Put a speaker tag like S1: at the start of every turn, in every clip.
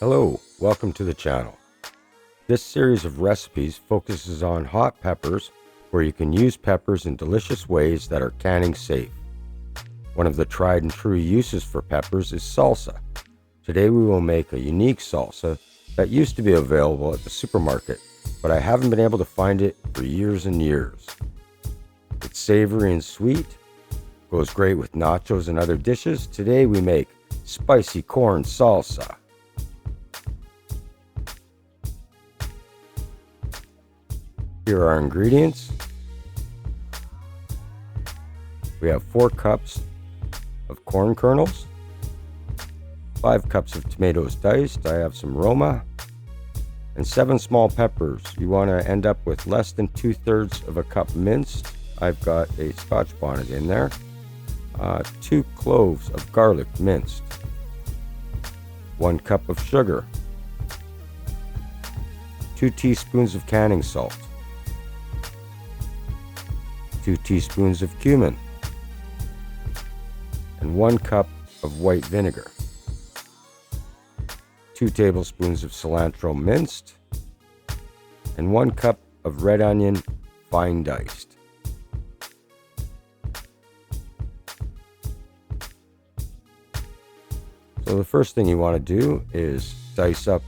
S1: Hello, welcome to the channel. This series of recipes focuses on hot peppers, where you can use peppers in delicious ways that are canning safe. One of the tried and true uses for peppers is salsa. Today we will make a unique salsa that used to be available at the supermarket, but I haven't been able to find it for years and years. It's savory and sweet, goes great with nachos and other dishes. Today we make spicy corn salsa. Here are our ingredients. We have 4 cups of corn kernels, 5 cups of tomatoes diced. I have some Roma, and 7 small peppers. You want to end up with less than 2/3 of a cup minced. I've got a Scotch bonnet in there. 2 cloves of garlic minced, 1 cup of sugar, 2 teaspoons of canning salt, 2 teaspoons of cumin, and 1 cup of white vinegar, 2 tablespoons of cilantro minced, and 1 cup of red onion fine diced. So the first thing you want to do is dice up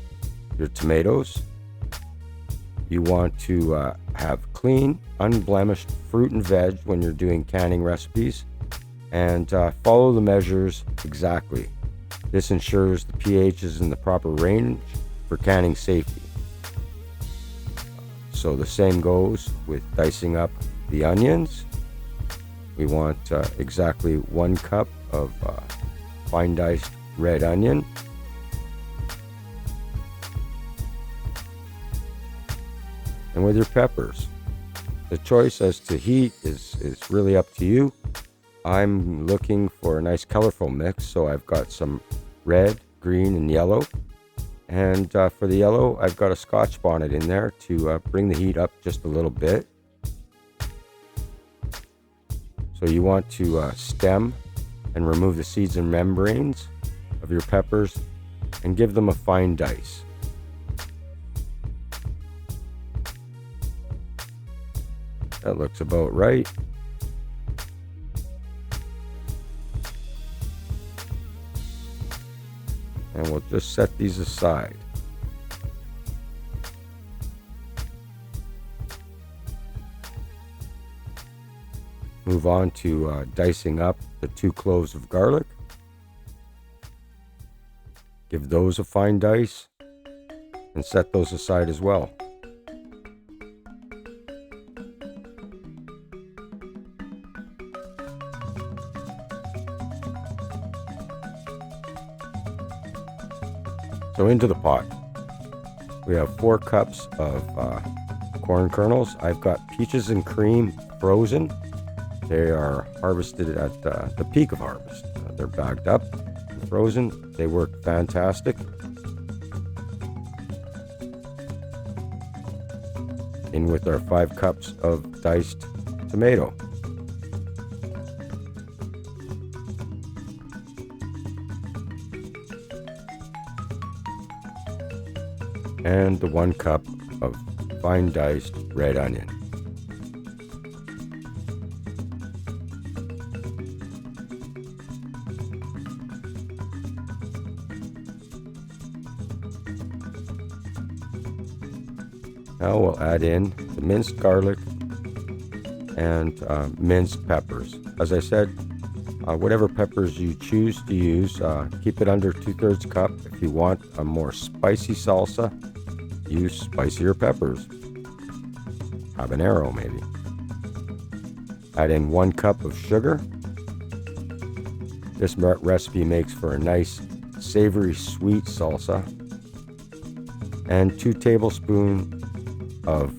S1: your tomatoes. You want to have clean, unblemished fruit and veg when you're doing canning recipes, and follow the measures exactly. This ensures the pH is in the proper range for canning safety. So the same goes with dicing up the onions. We want exactly 1 cup of fine diced red onion. And with your peppers, the choice as to heat is really up to you. I'm looking for a nice colorful mix, so I've got some red, green, and yellow. And for the yellow, I've got a Scotch bonnet in there to bring the heat up just a little bit. So you want to stem and remove the seeds and membranes of your peppers and give them a fine dice. That looks about right. And we'll just set these aside. Move on to dicing up the 2 cloves of garlic. Give those a fine dice and set those aside as well. So into the pot, we have 4 cups of corn kernels. I've got peaches and cream frozen. They are harvested at the peak of harvest. They're bagged up and frozen. They work fantastic. In with our 5 cups of diced tomato. And the 1 cup of fine diced red onion. Now we'll add in the minced garlic and minced peppers. As I said, whatever peppers you choose to use, keep it under 2/3 cup. If you want a more spicy salsa, use spicier peppers. Habanero maybe. Add in 1 cup of sugar. This recipe makes for a nice savory sweet salsa. And 2 tablespoons of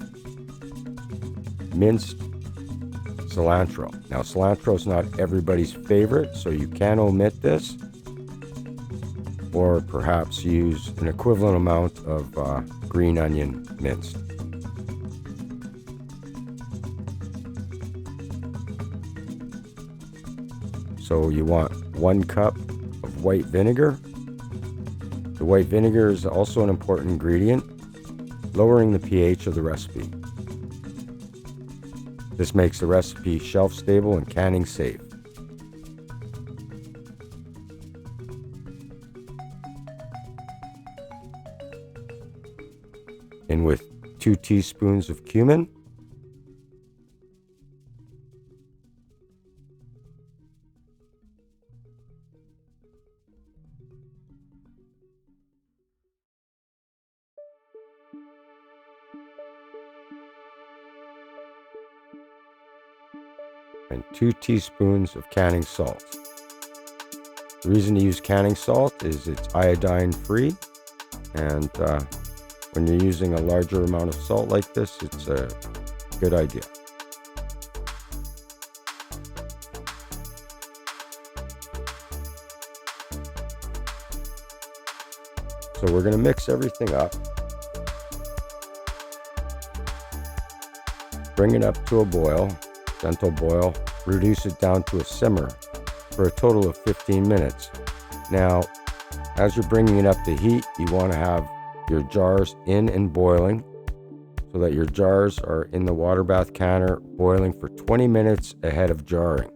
S1: minced cilantro. Now cilantro is not everybody's favorite, so you can omit this, or perhaps use an equivalent amount of green onion minced. So you want 1 cup of white vinegar. The The white vinegar is also an important ingredient, lowering the pH of the recipe. This makes the recipe shelf-stable and canning safe. In with 2 teaspoons of cumin, and 2 teaspoons of canning salt. The reason to use canning salt is it's iodine free, and when you're using a larger amount of salt like this, it's a good idea. So we're going to mix everything up, bring it up to a boil, gentle boil, reduce it down to a simmer for a total of 15 minutes. Now, as you're bringing it up to heat, you want to have your jars in and boiling so that your jars are in the water bath canner boiling for 20 minutes ahead of jarring.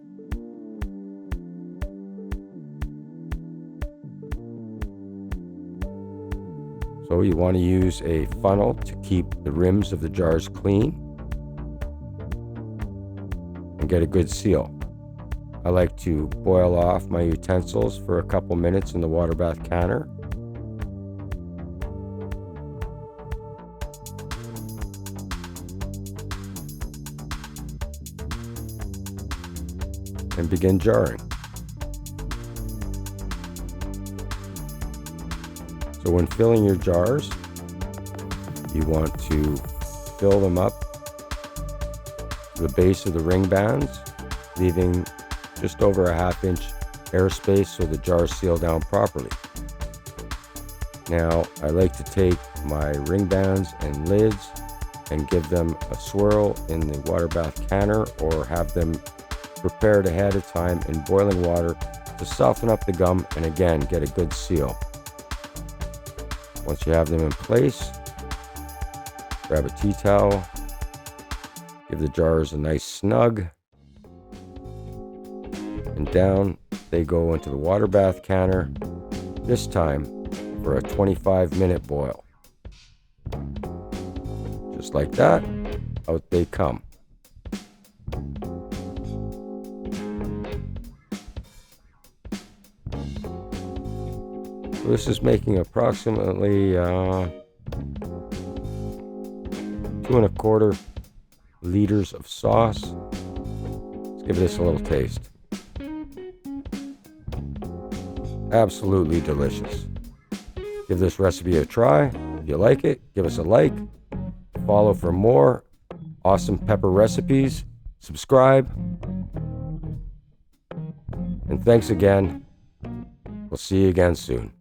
S1: So you want to use a funnel to keep the rims of the jars clean and get a good seal. I like to boil off my utensils for a couple minutes in the water bath canner. And begin jarring. So when filling your jars, you want to fill them up to the base of the ring bands, leaving just over a ½ inch airspace so the jars seal down properly. Now, I like to take my ring bands and lids and give them a swirl in the water bath canner, or have them prepared ahead of time in boiling water to soften up the gum and again get a good seal. Once you have them in place, grab a tea towel, give the jars a nice snug, and down they go into the water bath canner, this time for a 25-minute boil. Just like that, out they come. So this is making approximately 2¼ liters of sauce. Let's give this a little taste. Absolutely delicious. Give this recipe a try. If you like it, give us a like. Follow for more awesome pepper recipes. Subscribe. And thanks again. We'll see you again soon.